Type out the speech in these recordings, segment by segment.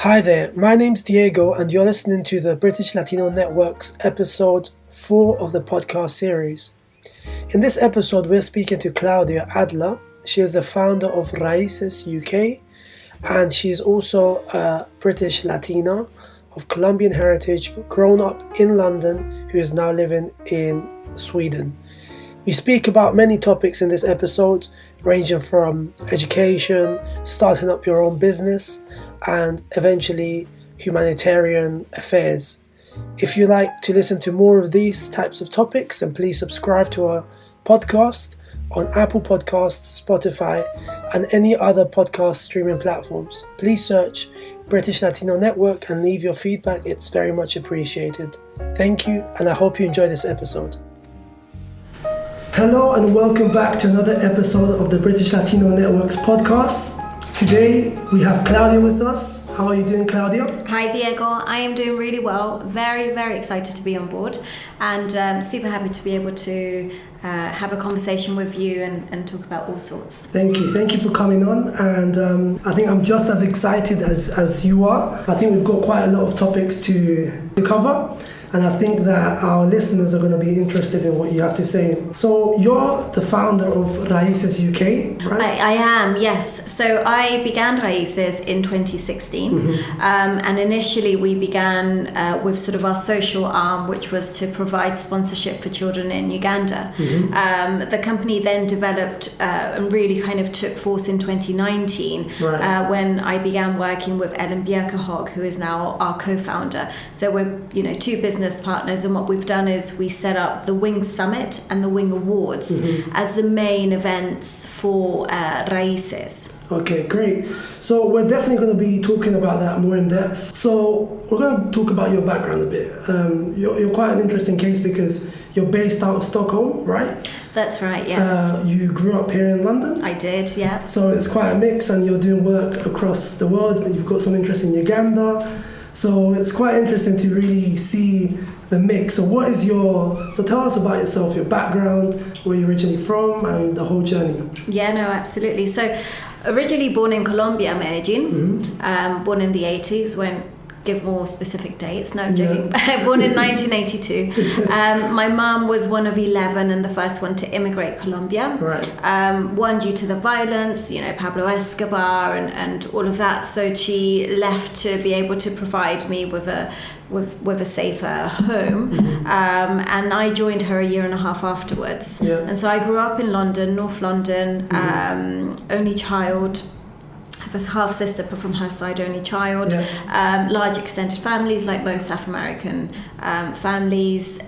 Hi there, my name's Diego and you're listening to the British Latino Network's episode 4 of the podcast series. In this episode, we're speaking to Claudia Adler. She is the founder of Raíces UK and she is also a British Latina of Colombian heritage, grown up in London, who is now living in Sweden. We speak about many topics in this episode, ranging from education, starting up your own business, and eventually humanitarian affairs. If you like to listen to more of these types of topics, then please subscribe to our podcast on Apple Podcasts, Spotify, and any other podcast streaming platforms. Please search British Latino Network and leave your feedback. It's very much appreciated. Thank you, and I hope you enjoy this episode. Hello and welcome back to another episode of the British Latino Network's podcast. Today we have Claudia with us. How are you doing, Claudia? Hi Diego, I am doing really well. Very, very excited to be on board and super happy to be able to have a conversation with you and talk about all sorts. Thank you for coming on, and I think I'm just as excited as you are. I think we've got quite a lot of topics to cover. And I think that our listeners are going to be interested in what you have to say. So you're the founder of Raíces UK, right? I am, yes. So I began Raíces in 2016. And initially we began with sort of our social arm, which was to provide sponsorship for children in Uganda. The company then developed and really kind of took force in 2019 when I began working with Ellen Bjerkehag, who is now our co-founder. So we're, two business partners, and what we've done is we set up the Wing Summit and the Wing Awards as the main events for Raíces. Okay, great. So we're definitely going to be talking about that more in depth. So we're going to talk about your background a bit. You're quite an interesting case because you're based out of Stockholm, right? That's right, yes. You grew up here in London? I did, yeah. So it's quite a mix, and you're doing work across the world. You've got some interest in Uganda. So it's quite interesting to really see the mix. So tell us about yourself, your background, where you're originally from, and the whole journey. Yeah, no, absolutely. So originally born in Colombia, Medellin, born in the 80s, won't give more specific dates, no, I'm joking. Born in 1982. My mum was one of 11 and the first one to immigrate Colombia. One due to the violence, Pablo Escobar and all of that. So she left to be able to provide me with a safer home. And I joined her a year and a half afterwards. And so I grew up in London, North London, only child. I have a half sister, but from her side, only child. Large extended families, like most South American families.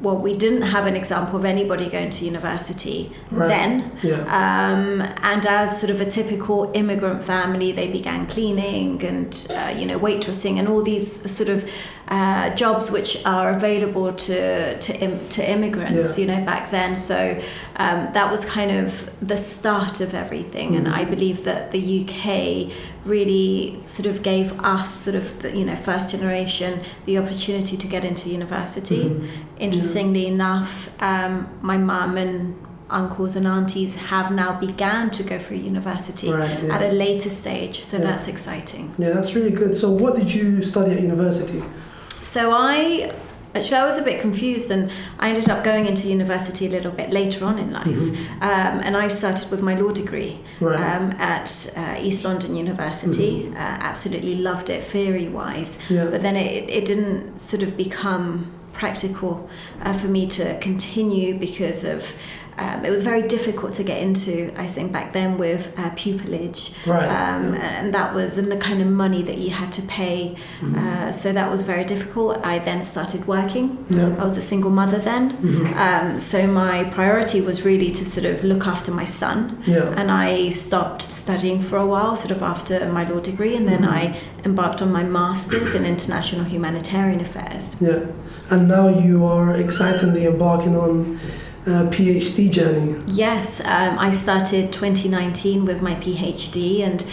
We didn't have an example of anybody going to university then. And as sort of a typical immigrant family, they began cleaning and waitressing and all these sort of jobs which are available to immigrants, back then. So that was kind of the start of everything. And I believe that the UK really sort of gave us sort of first generation the opportunity to get into university. Interestingly enough, my mum and uncles and aunties have now began to go through university at a later stage, so that's exciting. Yeah, that's really good. So what did you study at university? So I was a bit confused, and I ended up going into university a little bit later on in life. And I started with my law degree at East London University. Absolutely loved it theory-wise, but then it didn't sort of become practical for me to continue because of it was very difficult to get into, I think, back then with pupillage, and that was the kind of money that you had to pay. So that was very difficult. I then started working. I was a single mother then, so my priority was really to sort of look after my son. And I stopped studying for a while, sort of after my law degree, and then I embarked on my master's in international humanitarian affairs. And now you are excitedly embarking on PhD journey. Yes, I started 2019 with my PhD, and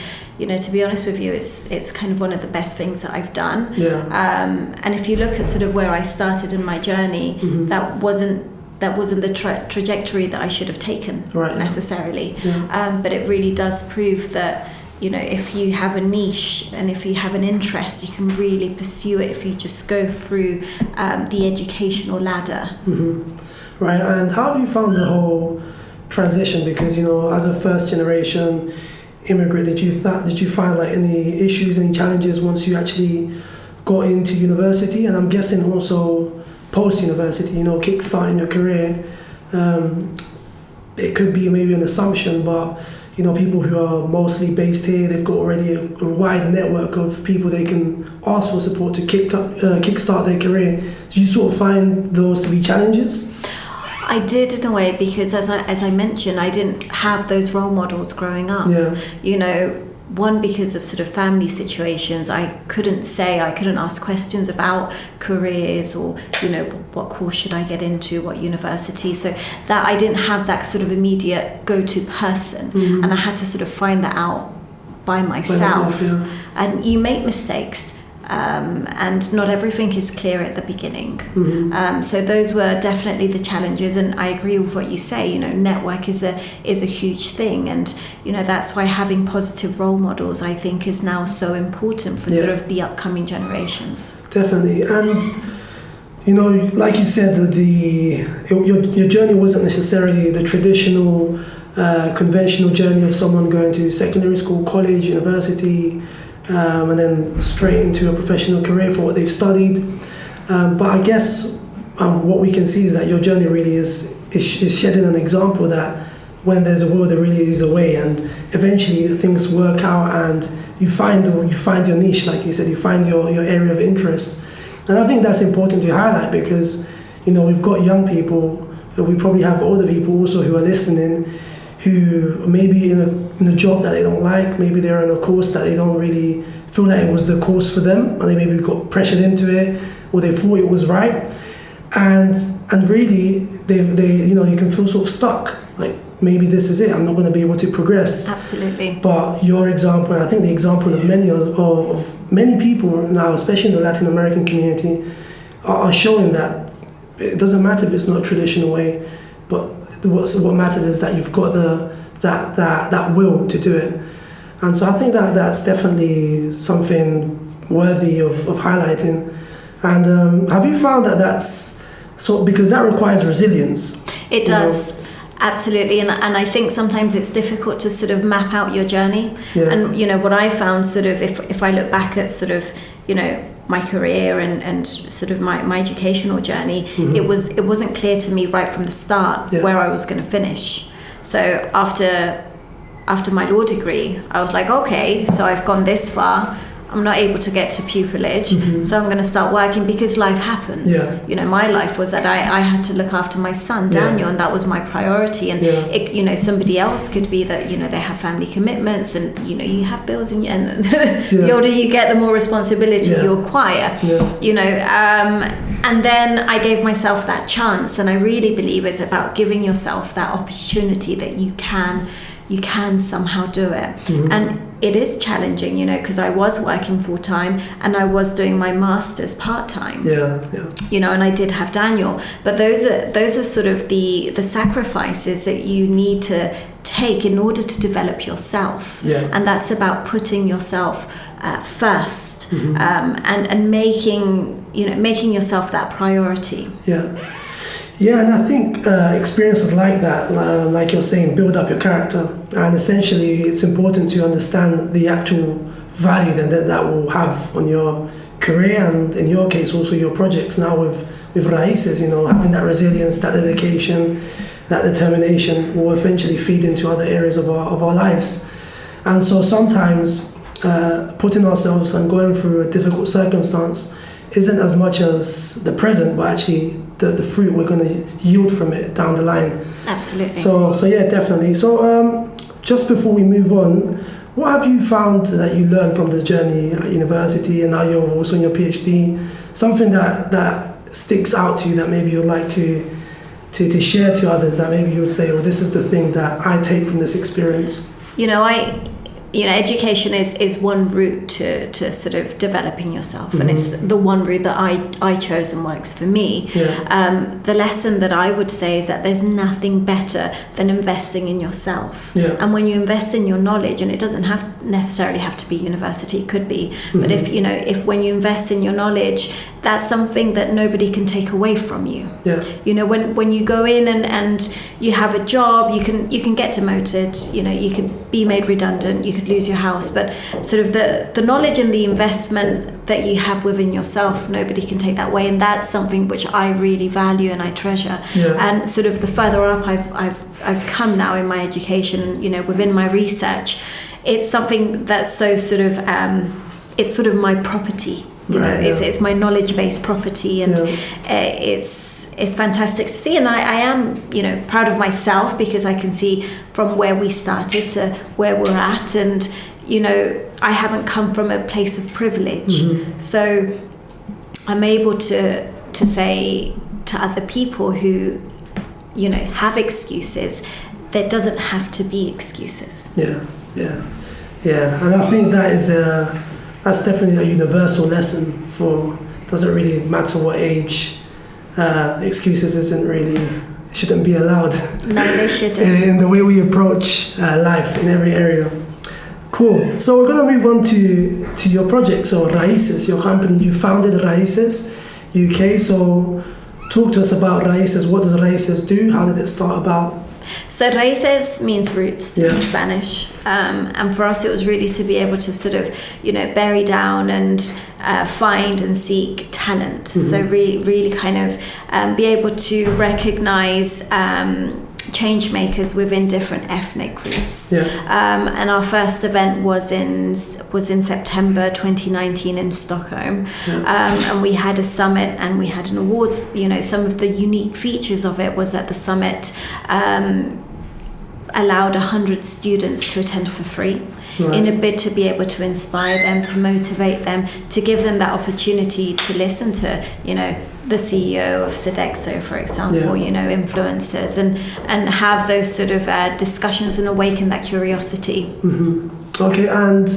to be honest with you, it's kind of one of the best things that I've done. And if you look at sort of where I started in my journey, that wasn't the trajectory that I should have taken necessarily. But it really does prove that if you have a niche and if you have an interest, you can really pursue it if you just go through the educational ladder. Mm-hmm. Right, and how have you found the whole transition? Because, as a first generation immigrant, did you find like any issues, any challenges once you actually got into university? And I'm guessing also post-university, kickstarting your career, it could be maybe an assumption, but people who are mostly based here, they've got already a wide network of people they can ask for support to kickstart their career. Do you sort of find those to be challenges? I did, in a way, because as I mentioned, I didn't have those role models growing up. Yeah. One, because of sort of family situations, I couldn't ask questions about careers or, what course should I get into, what university. So that I didn't have that sort of immediate go-to person. Mm-hmm. And I had to sort of find that out by myself. Yeah. And you make mistakes. And not everything is clear at the beginning. Mm-hmm. So those were definitely the challenges, and I agree with what you say. Network is a huge thing, and that's why having positive role models, I think, is now so important for sort of the upcoming generations. Definitely, and like you said, your journey wasn't necessarily the traditional, conventional journey of someone going to secondary school, college, university. And then straight into a professional career for what they've studied. But I guess what we can see is that your journey really is shedding an example that when there's a will, there really is a way, and eventually things work out, and you find your niche, like you said, you find your area of interest. And I think that's important to highlight because we've got young people, we probably have older people also who are listening, who maybe in a job that they don't like, maybe they're in a course that they don't really feel like it was the course for them, and they maybe got pressured into it, or they thought it was right, and really they you can feel sort of stuck, like maybe this is it, I'm not going to be able to progress. Absolutely. But your example, I think the example of many people now, especially in the Latin American community, are showing that it doesn't matter if it's not a traditional way, but what matters is that you've got that will to do it. And so I think that's definitely something worthy of highlighting. And have you found that that's because that requires resilience? It does. Absolutely, and I think sometimes it's difficult to sort of map out your journey. Yeah. And what I found sort of if I look back at sort of my career and sort of my educational journey, mm-hmm. it wasn't clear to me right from the start where I was going to finish. So after my law degree, I was like, okay, so I've gone this far, I'm not able to get to pupillage, mm-hmm. so I'm going to start working because life happens. Yeah. My life was that I had to look after my son, Daniel, and that was my priority. And it, somebody else could be that, they have family commitments and, you have bills and the older you get, the more responsibility you acquire, and then I gave myself that chance. And I really believe it's about giving yourself that opportunity that you can somehow do it. Mm-hmm. And it is challenging, because I was working full time and I was doing my master's part time. And I did have Daniel, but those are sort of the sacrifices that you need to take in order to develop yourself. And that's about putting yourself first, mm-hmm. And making yourself that priority. Yeah, and I think experiences like that, like you're saying, build up your character. And essentially, it's important to understand the actual value that will have on your career, and in your case, also your projects now with Raíces, having that resilience, that dedication, that determination will eventually feed into other areas of our lives. And so sometimes putting ourselves and going through a difficult circumstance isn't as much as the present, but actually the fruit we're going to yield from it down the line. Absolutely. So yeah, definitely. So just before we move on, what have you found that you learned from the journey at university, and now you're also in your PhD? Something that sticks out to you that maybe you'd like to share to others, that maybe you would say, well, this is the thing that I take from this experience? education is one route to sort of developing yourself, and it's the one route that I chose and works for me. The lesson that I would say is that there's nothing better than investing in yourself. And when you invest in your knowledge, and it doesn't necessarily have to be university, it could be, but if when you invest in your knowledge, that's something that nobody can take away from you. When you go in and you have a job, you can get demoted, you could be made redundant, you could lose your house, but sort of the knowledge and the investment that you have within yourself, nobody can take that away, and that's something which I really value and I treasure. And sort of the further up I've come now in my education, within my research, it's something that's so sort of it's sort of my property. It's my knowledge-based property, and it's fantastic to see, and I am proud of myself, because I can see from where we started to where we're at, and I haven't come from a place of privilege, so I'm able to say to other people who have excuses, there doesn't have to be excuses. And I think that's definitely a universal lesson doesn't really matter what age, excuses shouldn't be allowed. No, they shouldn't. In the way we approach life in every area. Cool. So we're going to move on to your project, so Raíces, your company. You founded Raíces UK. So talk to us about Raíces. What does Raíces do? How did it start about? So Raíces means roots in Spanish, and for us it was really to be able to sort of bury down and find and seek talent. So really kind of be able to recognize change makers within different ethnic groups. And our first event was in September 2019 in Stockholm, and we had a summit and we had an awards. Some of the unique features of it was that the summit allowed 100 students to attend for free, in a bid to be able to inspire them, to motivate them, to give them that opportunity to listen to the CEO of Sodexo, for example, influencers, and have those sort of discussions and awaken that curiosity. Okay, and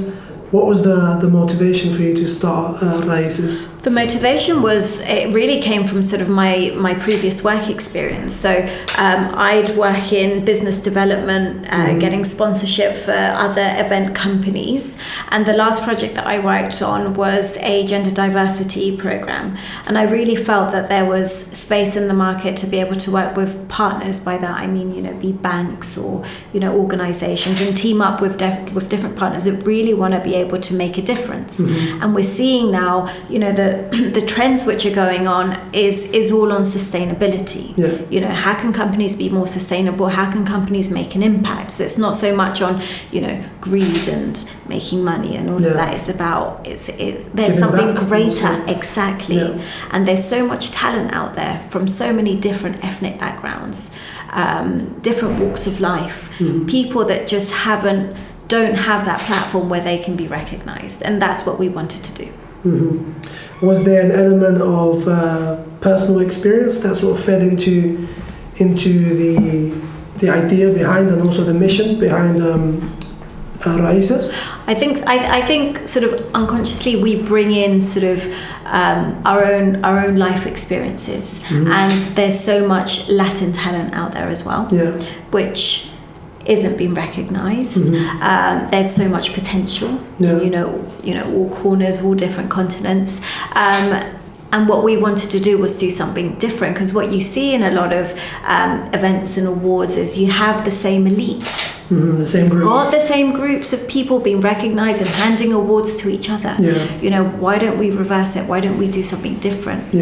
what was the motivation for you to start Raíces? The motivation it really came from sort of my previous work experience. So I'd work in business development, getting sponsorship for other event companies. And the last project that I worked on was a gender diversity program. And I really felt that there was space in the market to be able to work with partners. By that I mean, be banks or, organizations, and team up with different partners that really want to be able to make a difference. And we're seeing now, the trends which are going on is all on sustainability. How can companies be more sustainable? How can companies make an impact? So it's not so much on greed and making money and all of that. It's about there's something greater. Exactly. And there's so much talent out there from so many different ethnic backgrounds, different walks of life, people that just don't have that platform where they can be recognized, and that's what we wanted to do. Was there an element of personal experience that sort of fed into the idea behind, and also the mission behind Raíces? I think sort of unconsciously we bring in sort of our own life experiences, and there's so much Latin talent out there as well, which isn't being recognized. There's so much potential, all corners, all different continents, and what we wanted to do was do something different, because what you see in a lot of events and awards is you have the same elite. The same groups. Got the same groups of people being recognized and handing awards to each other. Why don't we reverse it? Why don't we do something different?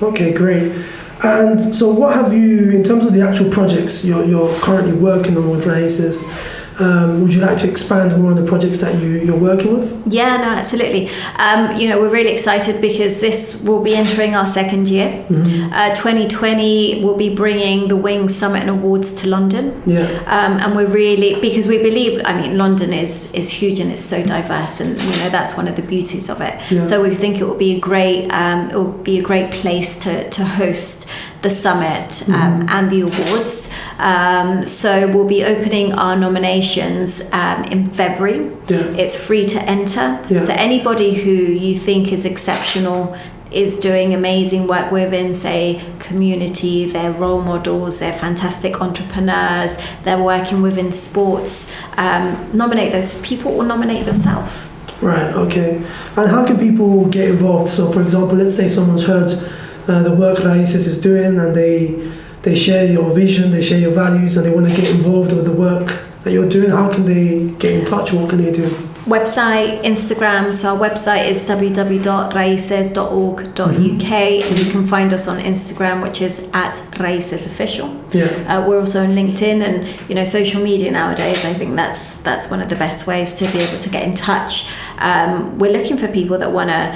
Okay, great. And so what have you, in terms of the actual projects you're currently working on with Raíces, would you like to expand more on the projects that you're working with? Yeah, no, absolutely. We're really excited because this will be entering our second year. 2020 will be bringing the Wings Summit and Awards to London. And we're really, because we believe, London is huge and it's so diverse, and that's one of the beauties of it. So we think it will be a great place to host the summit and the awards. So we'll be opening our nominations in February. It's free to enter. So anybody who you think is exceptional, is doing amazing work within, say, community, they're role models, they're fantastic entrepreneurs, they're working within sports, nominate those people or nominate yourself. Right, okay. And how can people get involved? So, for example, let's say someone's heard the work Raíces is doing, and they share your vision, they share your values, and they want to get involved with the work that you're doing. How can they get in touch? What can they do? Website, Instagram. So our website is www.raices.org.uk, and you can find us on Instagram, which is @RaicesOfficial. We're also on LinkedIn, and social media nowadays. I think that's one of the best ways to be able to get in touch. We're looking for people that want to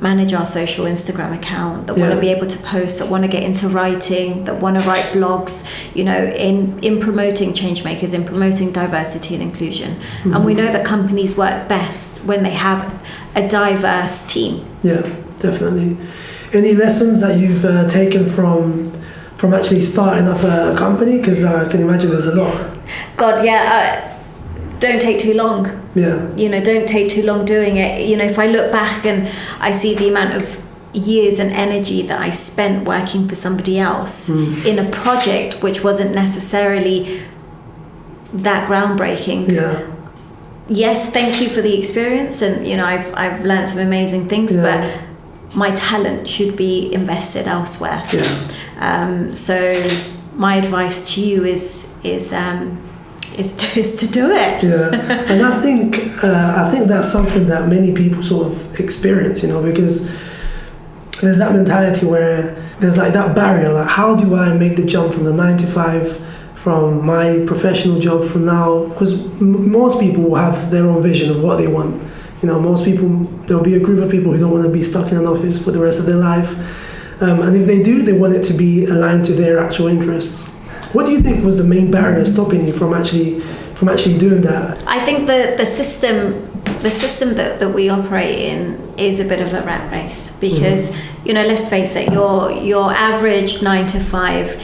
manage our social Instagram account, that want to be able to post, that want to get into writing, that want to write blogs. In promoting change makers, in promoting diversity and inclusion, and we know that companies work best when they have a diverse team. Yeah, definitely. Any lessons that you've taken from actually starting up a company? Because I can imagine there's a lot. God, don't take too long. Don't take too long doing it. If I look back and I see the amount of years and energy that I spent working for somebody else in a project which wasn't necessarily that groundbreaking. Yes, thank you for the experience, and I've learned some amazing things, but my talent should be invested elsewhere. So my advice to you is to do it. And I think that's something that many people sort of experience, because there's that mentality where there's like that barrier, like how do I make the jump from the 9 to 5 from my professional job from now, because most people will have their own vision of what they want. Most people, there'll be a group of people who don't want to be stuck in an office for the rest of their life, and if they do, they want it to be aligned to their actual interests. What do you think was the main barrier stopping you from actually doing that? I think the system that we operate in is a bit of a rat race, because let's face it, your average 9 to 5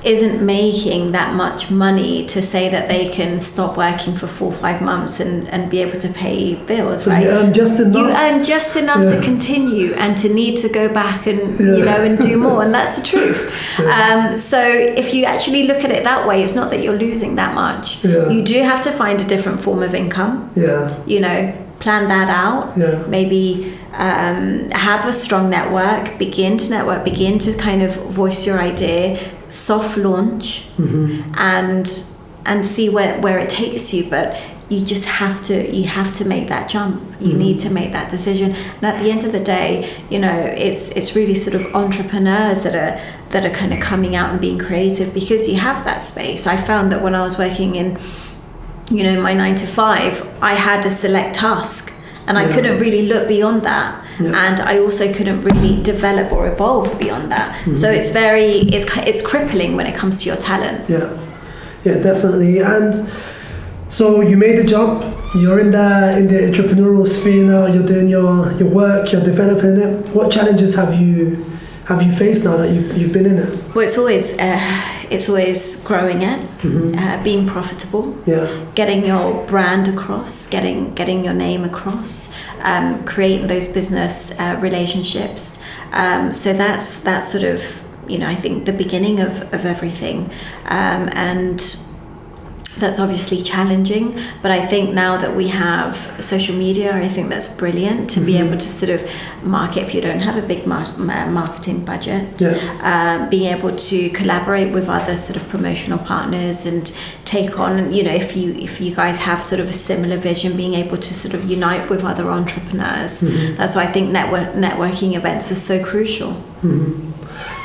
isn't making that much money to say that they can stop working for 4 or 5 months and be able to pay bills, so right? You earn just enough. You earn just enough to continue and to need to go back and and do more, and that's the truth. So if you actually look at it that way, it's not that you're losing that much. You do have to find a different form of income. Plan that out. Maybe have a strong network, begin to kind of voice your idea, soft launch, and see where it takes you. But you just have to make that jump. You need to make that decision. And at the end of the day, it's really sort of entrepreneurs that are kind of coming out and being creative, because you have that space. I found that when I was working in my 9 to 5, I had a select task, and I couldn't really look beyond that. And I also couldn't really develop or evolve beyond that. So it's crippling when it comes to your talent. Yeah, definitely. And so you made the jump. You're in the entrepreneurial sphere now. You're doing your work. You're developing it. What challenges have you faced now that you've been in it? Well, it's always growing it, being profitable, getting your brand across, getting your name across, creating those business relationships. So that's sort of I think the beginning of everything, and that's obviously challenging, but I think now that we have social media, I think that's brilliant to be able to sort of market if you don't have a big marketing budget, being able to collaborate with other sort of promotional partners and take on, if you guys have sort of a similar vision, being able to sort of unite with other entrepreneurs. That's why I think networking events are so crucial.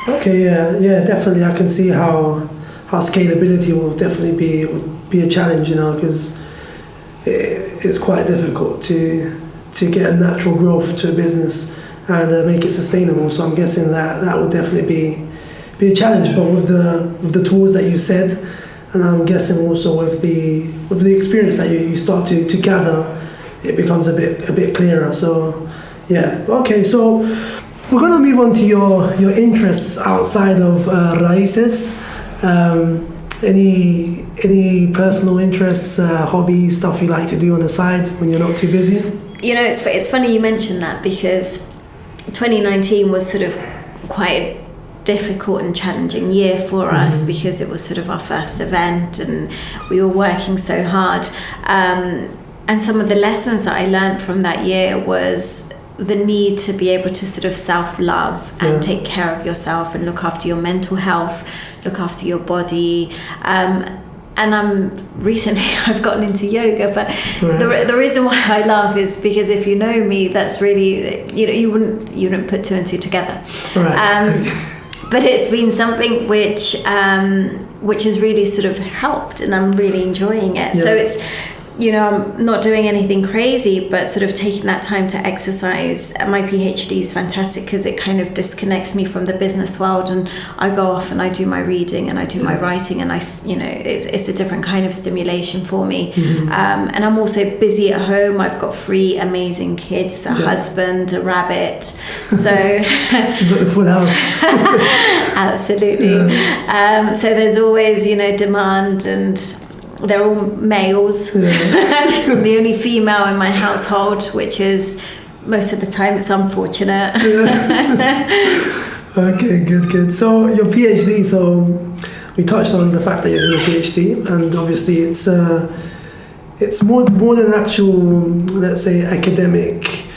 Okay, yeah, definitely. I can see how scalability will definitely be a challenge, because it's quite difficult to get a natural growth to a business and make it sustainable. So I'm guessing that would definitely be a challenge. But with the tools that you said, and I'm guessing also with the experience that you start to gather, it becomes a bit clearer. So okay. So we're going to move on to your interests outside of Raíces. Any personal interests, hobbies, stuff you like to do on the side when you're not too busy? You know, it's funny you mentioned that, because 2019 was sort of quite a difficult and challenging year for us, because it was sort of our first event and we were working so hard. And some of the lessons that I learned from that year was the need to be able to sort of self-love and take care of yourself and look after your mental health, look after your body. And recently I've gotten into yoga, but the reason why I laugh is because if you know me, that's really, you wouldn't put two and two together. But it's been something which has really sort of helped, and I'm really enjoying it. So it's, I'm not doing anything crazy, but sort of taking that time to exercise. My PhD is fantastic because it kind of disconnects me from the business world, and I go off and I do my reading and I do my writing, and it's a different kind of stimulation for me. And I'm also busy at home. I've got 3 amazing kids, a husband, a rabbit. So you've got the full house. Absolutely. So there's always, demand, and they're all males. I'm the only female in my household, which is most of the time it's unfortunate. Okay, good. So your PhD, so we touched on the fact that you're doing a PhD, and obviously it's more than an actual, let's say, academic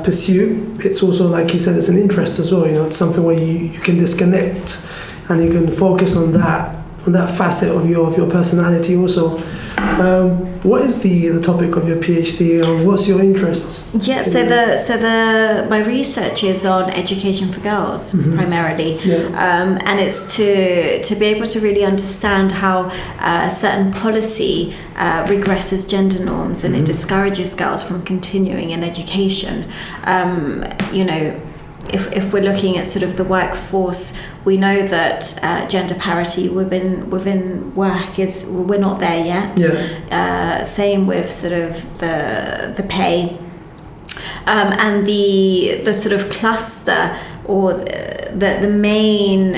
pursuit. It's also, like you said, it's an interest as well. It's something where you can disconnect and you can focus on that facet of your personality also. What is the topic of your PhD? What's your interests? Yeah, my research is on education for girls primarily, and it's to be able to really understand how certain policy regresses gender norms, and it discourages girls from continuing in education. If we're looking at sort of the workforce, we know that gender parity within work we're not there yet. Same with sort of the pay, and the sort of cluster, or the main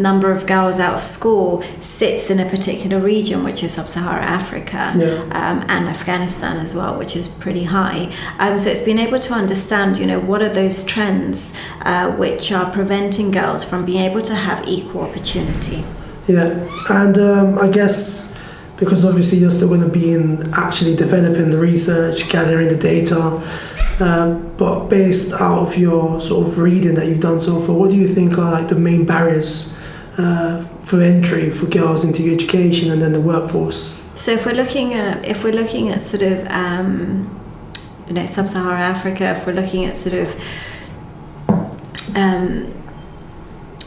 number of girls out of school sits in a particular region, which is Sub-Saharan Africa, and Afghanistan as well, which is pretty high. So it's been able to understand, what are those trends which are preventing girls from being able to have equal opportunity. Yeah, and I guess because obviously you're still going to be actually developing the research, gathering the data, but based out of your sort of reading that you've done so far, what do you think are like the main barriers for entry for girls into education and then the workforce? So if we're looking at sort of Sub-Saharan Africa, if we're looking at sort of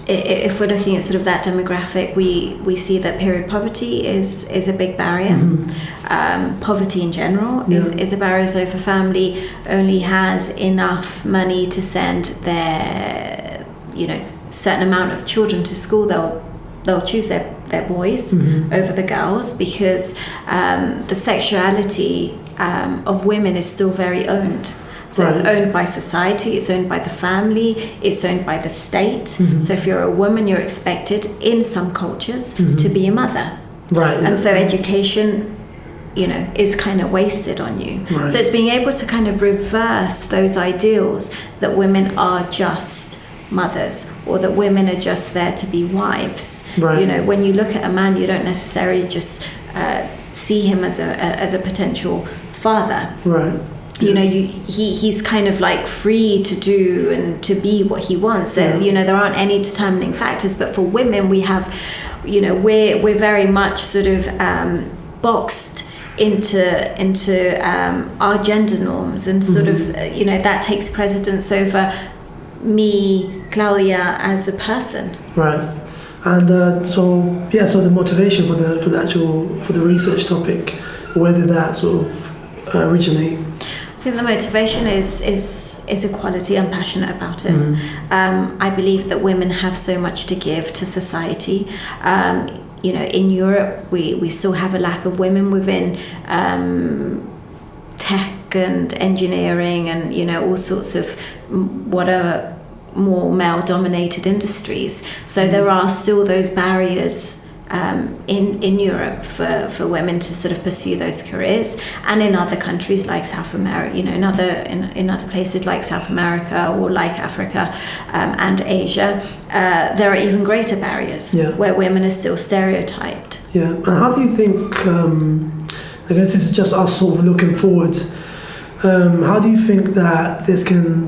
if we're looking at sort of that demographic, we see that period poverty is a big barrier. Poverty in general is a barrier. So if a family only has enough money to send their certain amount of children to school, they'll choose their boys over the girls, because the sexuality of women is still very owned. So it's owned by society, it's owned by the family, it's owned by the state. So if you're a woman, you're expected in some cultures to be a mother. And so education, is kind of wasted on you. So it's being able to kind of reverse those ideals that women are just mothers, or that women are just there to be wives. When you look at a man, you don't necessarily just see him as a potential father. He's kind of like free to do and to be what he wants. There aren't any determining factors, but for women we have, we're very much sort of boxed into our gender norms, and sort of that takes precedence over me, Claudia, as a person. And so the motivation for the research topic, where did that sort of originate? I think the motivation is equality. I'm passionate about it. I believe that women have so much to give to society. In Europe, we still have a lack of women within tech tech and engineering and, you know, all sorts of whatever more male-dominated industries. So there are still those barriers in Europe for women to sort of pursue those careers, and in other countries like South America, you know, in other places like South America or like Africa and Asia, there are even greater barriers where women are still stereotyped. Yeah, and how do you think? I guess this is just us sort of looking forward. How do you think that this can?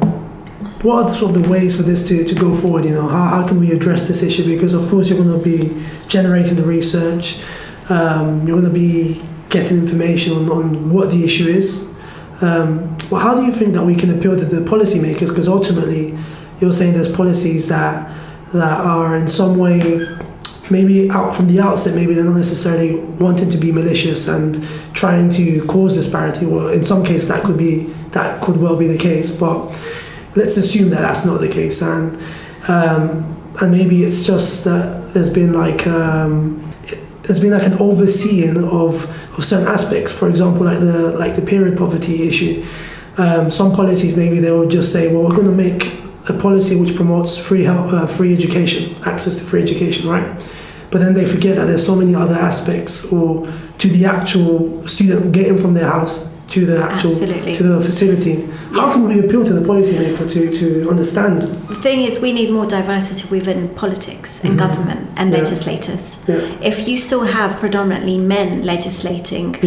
What are sort of the ways for this to go forward? You know, how can we address this issue? Because of course you're going to be generating the research, you're going to be getting information on what the issue is. Well, how do you think that we can appeal to the policymakers? Because ultimately, you're saying there's policies that are in some way, maybe out from the outset, maybe they're not necessarily wanting to be malicious and trying to cause disparity. Well, in some cases that could well be the case, but let's assume that that's not the case, and maybe it's just that there's been like an overseeing of certain aspects. For example, like the period poverty issue. Some policies, maybe they will just say, well, we're going to make a policy which promotes free education, access to free education, right? But then they forget that there's so many other aspects, or to the actual student getting from their house to the actual to the facility. How can we appeal to the policymaker to understand? The thing is, we need more diversity within politics and government and legislators. Yeah. If you still have predominantly men legislating,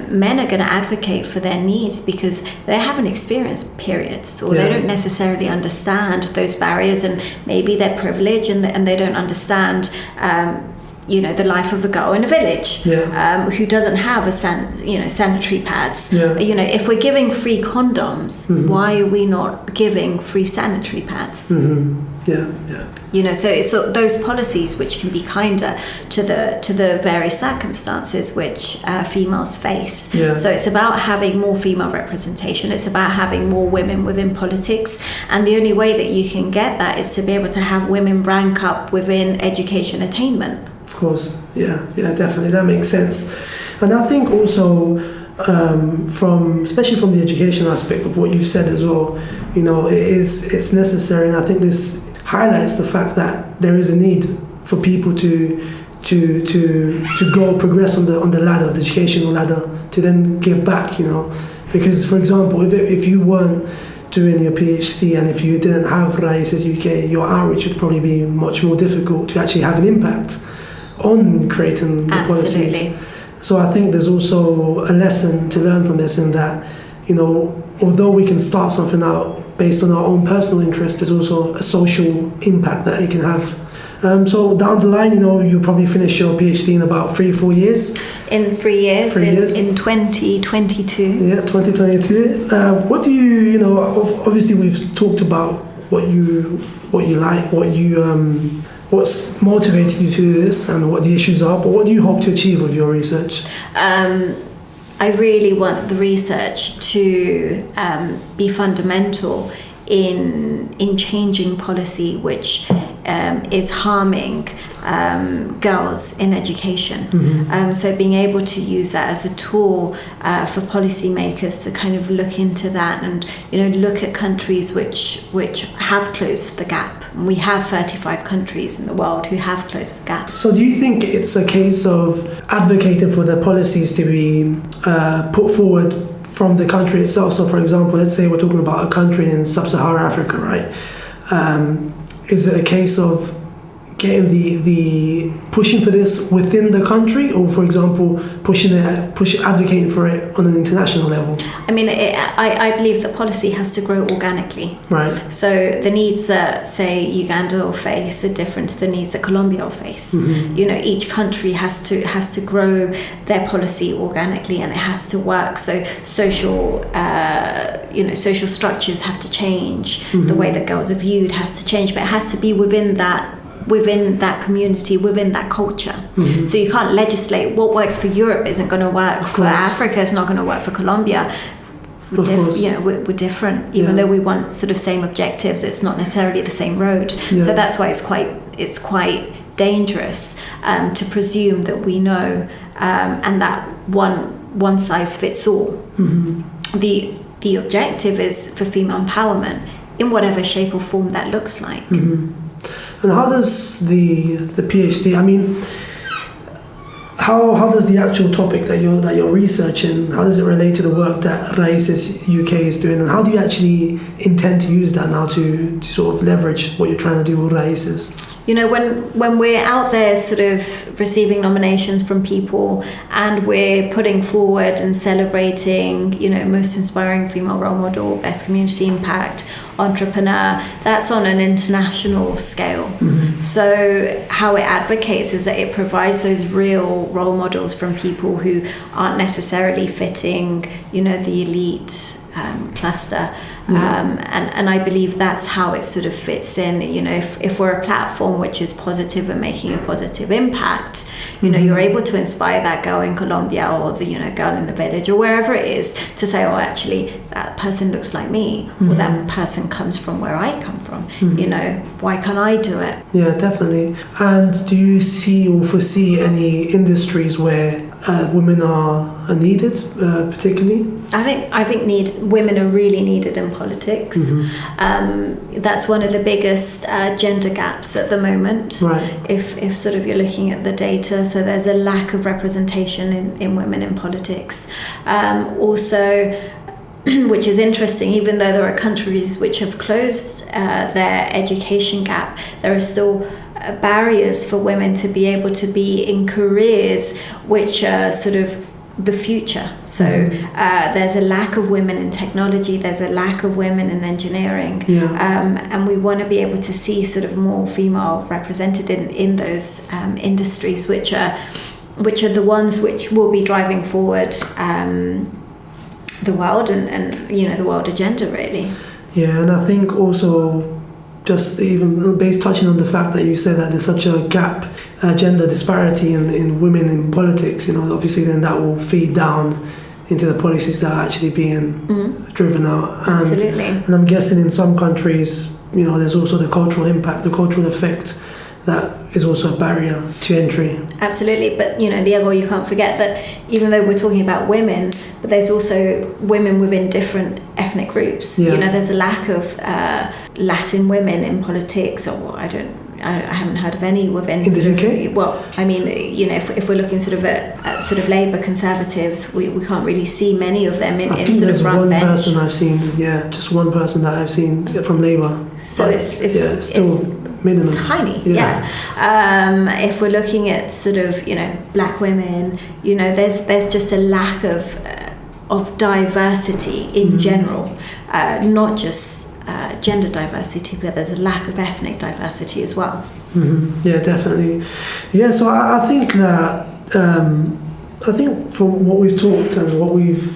men are going to advocate for their needs because they haven't experienced periods, or they don't necessarily understand those barriers, and maybe they're privileged and they don't understand you know, the life of a girl in a village who doesn't have sanitary pads. You know, if we're giving free condoms, why are we not giving free sanitary pads? You know, so it's those policies which can be kinder to the various circumstances which females face. So it's about having more female representation. It's about having more women within politics, and the only way that you can get that is to be able to have women rank up within education attainment. Of course, yeah, definitely, that makes sense. And I think also, especially from the education aspect of what you've said as well, you know, it's necessary, and I think this highlights the fact that there is a need for people to progress on the ladder, the educational ladder, to then give back, you know, because for example, if you weren't doing your PhD and if you didn't have Raíces UK, your outreach would probably be much more difficult to actually have an impact on creating the policies. So I think there's also a lesson to learn from this, in that, you know, although we can start something out based on our own personal interest, there's also a social impact that it can have. So down the line, you know, you probably finish your PhD in about 3-4 years. In 3 years, in 2022. Yeah, 2022. What do you know? Obviously, we've talked about what you like, what's motivated you to do this, and what the issues are. But what do you hope to achieve with your research? I really want the research to be fundamental in changing policy which is harming girls in education. So being able to use that as a tool for policymakers to kind of look into that, and, you know, look at countries which have closed the gap. And we have 35 countries in the world who have closed the gap. So do you think it's a case of advocating for the policies to be put forward from the country itself? So for example, let's say we're talking about a country in sub-Saharan Africa, right? Is it a case of getting the pushing for this within the country, or for example advocating for it on an international level? I mean, I believe that policy has to grow organically. Right. So the needs that, say, Uganda will face are different to the needs that Colombia will face. You know, each country has to grow their policy organically, and it has to work. So social structures have to change. The way that girls are viewed has to change, but it has to be within that community, within that culture. So you can't legislate what works for Europe isn't going to work for Africa, it's not going to work for Colombia. We're different, even though we want sort of same objectives, it's not necessarily the same road. So that's why it's quite dangerous to presume that we know, and that one size fits all. the objective is for female empowerment in whatever shape or form that looks like. Mm-hmm. And how does the PhD, I mean, how does the actual topic that you're researching, how does it relate to the work that Raíces UK is doing, and how do you actually intend to use that now to sort of leverage what you're trying to do with Raíces? You know, when we're out there sort of receiving nominations from people and we're putting forward and celebrating, you know, most inspiring female role model, best community impact, entrepreneur, that's on an international scale. Mm-hmm. So how it advocates is that it provides those real role models from people who aren't necessarily fitting, you know, the elite cluster. And I believe that's how it sort of fits in. You know, if we're a platform which is positive and making a positive impact, you know, you're able to inspire that girl in Colombia or the, you know, girl in the village or wherever it is to say, oh, actually, that person looks like me, or that person comes from where I come from. You know, why can't I do it? Yeah, definitely. And do you see or foresee any industries where women are needed, particularly? I think women are really needed in politics. That's one of the biggest gender gaps at the moment. Right. If sort of you're looking at the data, so there's a lack of representation in women in politics. Also, which is interesting, even though there are countries which have closed their education gap, there are still barriers for women to be able to be in careers which are sort of the future. So there's a lack of women in technology, there's a lack of women in engineering, and we want to be able to see sort of more female represented in those industries which are the ones which will be driving forward the world and you know, the world agenda, really. Yeah, and I think also just even based touching on the fact that you said that there's such a gap, gender disparity in women in politics, you know, obviously then that will feed down into the policies that are actually being driven out. Absolutely. And I'm guessing in some countries, you know, there's also the cultural impact, the cultural effect that is also a barrier to entry. Absolutely, but you know, Diego, you can't forget that even though we're talking about women, but there's also women within different ethnic groups. You know, there's a lack of Latin women in politics, or I haven't heard of any within in the UK? Well, I mean, you know, if we're looking sort of at sort of Labour Conservatives, we can't really see many of them in sort of front bench. There's one person I've seen, just one person that I've seen from Labour. So it's still minimum. Tiny, if we're looking at sort of, you know, black women, you know, there's just a lack of diversity in general, not just gender diversity, but there's a lack of ethnic diversity as well. Yeah, definitely. Yeah, so I think that I think from what we've talked and what we've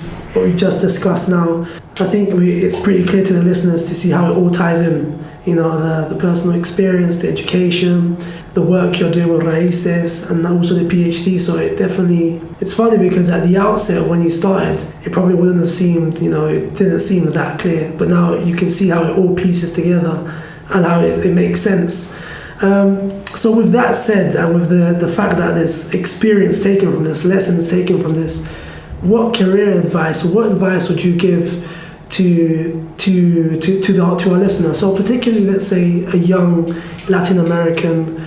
just discussed now, I think it's pretty clear to the listeners to see how it all ties in. You know, the personal experience, the education, the work you're doing with Raíces, and also the PhD. So it's funny because at the outset when you started, it probably wouldn't have seemed, you know, it didn't seem that clear. But now you can see how it all pieces together and how it makes sense. So with that said, and with the fact that there's experience taken from this, lessons taken from this, what advice would you give to our listeners? So particularly, let's say a young Latin American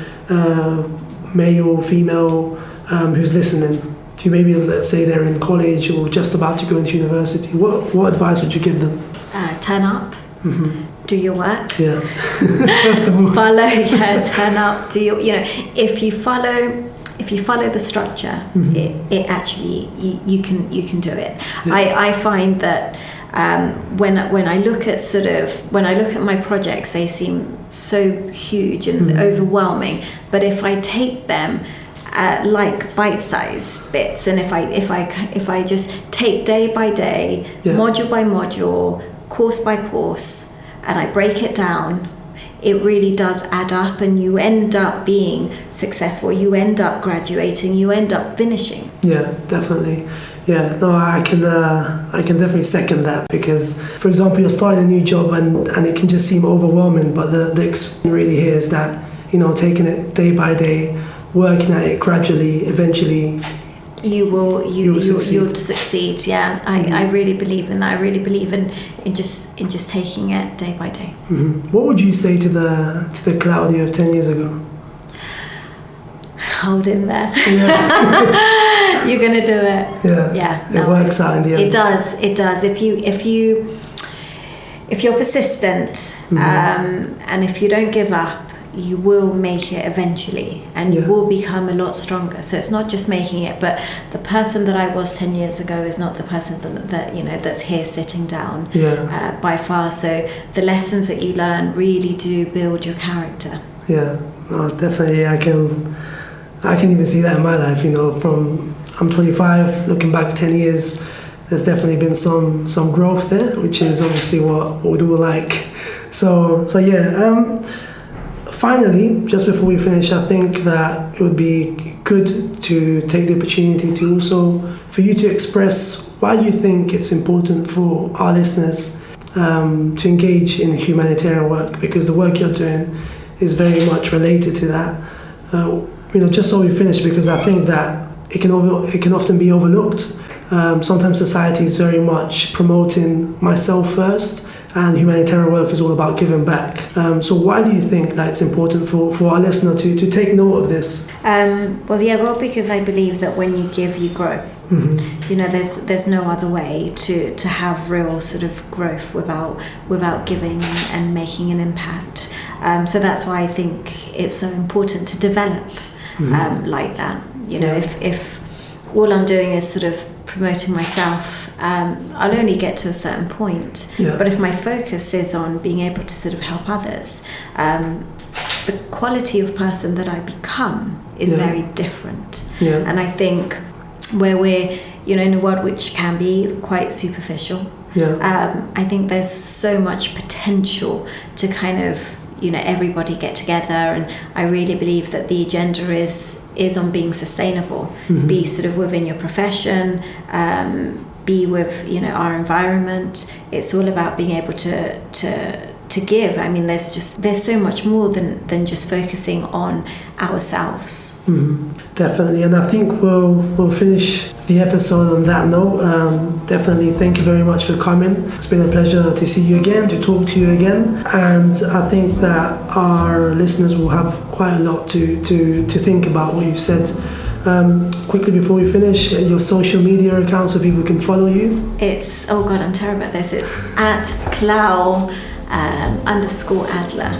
male, female who's listening to, maybe let's say they're in college or just about to go into university. What advice would you give them? Turn up. Do your work. Yeah. First of all. Turn up. Do your, you know, if you follow the structure, it actually you can do it. Yeah. I find that when I look at my projects, they seem so huge and overwhelming. But if I take them like bite-sized bits, and if I just take day by day, module by module, course by course, and I break it down, it really does add up, and you end up being successful. You end up graduating. You end up finishing. Yeah, definitely. Yeah, no, I can definitely second that, because, for example, you're starting a new job and it can just seem overwhelming, but the experience really here is that, you know, taking it day by day, working at it gradually, eventually you'll succeed. Yeah, I really believe in that. I really believe in just taking it day by day. Mm-hmm. What would you say to the Claudia of 10 years ago? Hold in there. Yeah. You're gonna do it. Yeah. It works out in the end. It does. If you're persistent, and if you don't give up, you will make it eventually, and you will become a lot stronger. So it's not just making it, but the person that I was 10 years ago is not the person that that's here sitting down by far. So the lessons that you learn really do build your character. Yeah, definitely. I can even see that in my life. I'm 25, looking back 10 years, there's definitely been some growth there, which is obviously what we do like. So yeah. Finally, just before we finish, I think that it would be good to take the opportunity to also, for you to express why you think it's important for our listeners to engage in humanitarian work, because the work you're doing is very much related to that. Just so we finish, because I think that it can often be overlooked. Sometimes society is very much promoting myself first, and humanitarian work is all about giving back. So why do you think that it's important for our listener to take note of this? Well, Diego, because I believe that when you give, you grow. Mm-hmm. There's no other way to have real sort of growth without giving and making an impact. So that's why I think it's so important to develop like that. If all I'm doing is sort of promoting myself, I'll only get to a certain point. But if my focus is on being able to sort of help others, the quality of person that I become is very different. And I think where we're in a world which can be quite superficial, I think there's so much potential to kind of everybody get together, and I really believe that the agenda is on being sustainable, be sort of within your profession, be with our environment. It's all about being able to give. I mean, there's so much more than just focusing on ourselves. Definitely, and I think we'll finish the episode on that note. Definitely, thank you very much for coming. It's been a pleasure to see you again, to talk to you again, and I think that our listeners will have quite a lot to think about what you've said. Quickly before we finish, your social media accounts so people can follow you. It's I'm terrible at this. It's at Clau _Adler.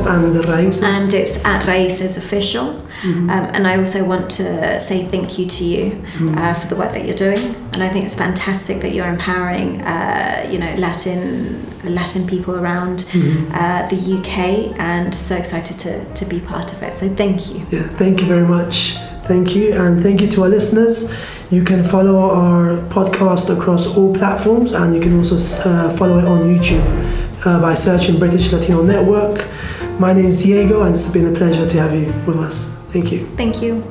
And Raíces. And it's at Raíces Official. And I also want to say thank you to you for the work that you're doing. And I think it's fantastic that you're empowering, Latin people around the UK, and so excited to be part of it. So thank you. Yeah, thank you very much. Thank you, and thank you to our listeners. You can follow our podcast across all platforms, and you can also follow it on YouTube by searching British Latino Network. My name is Diego, and it's been a pleasure to have you with us. Thank you. Thank you.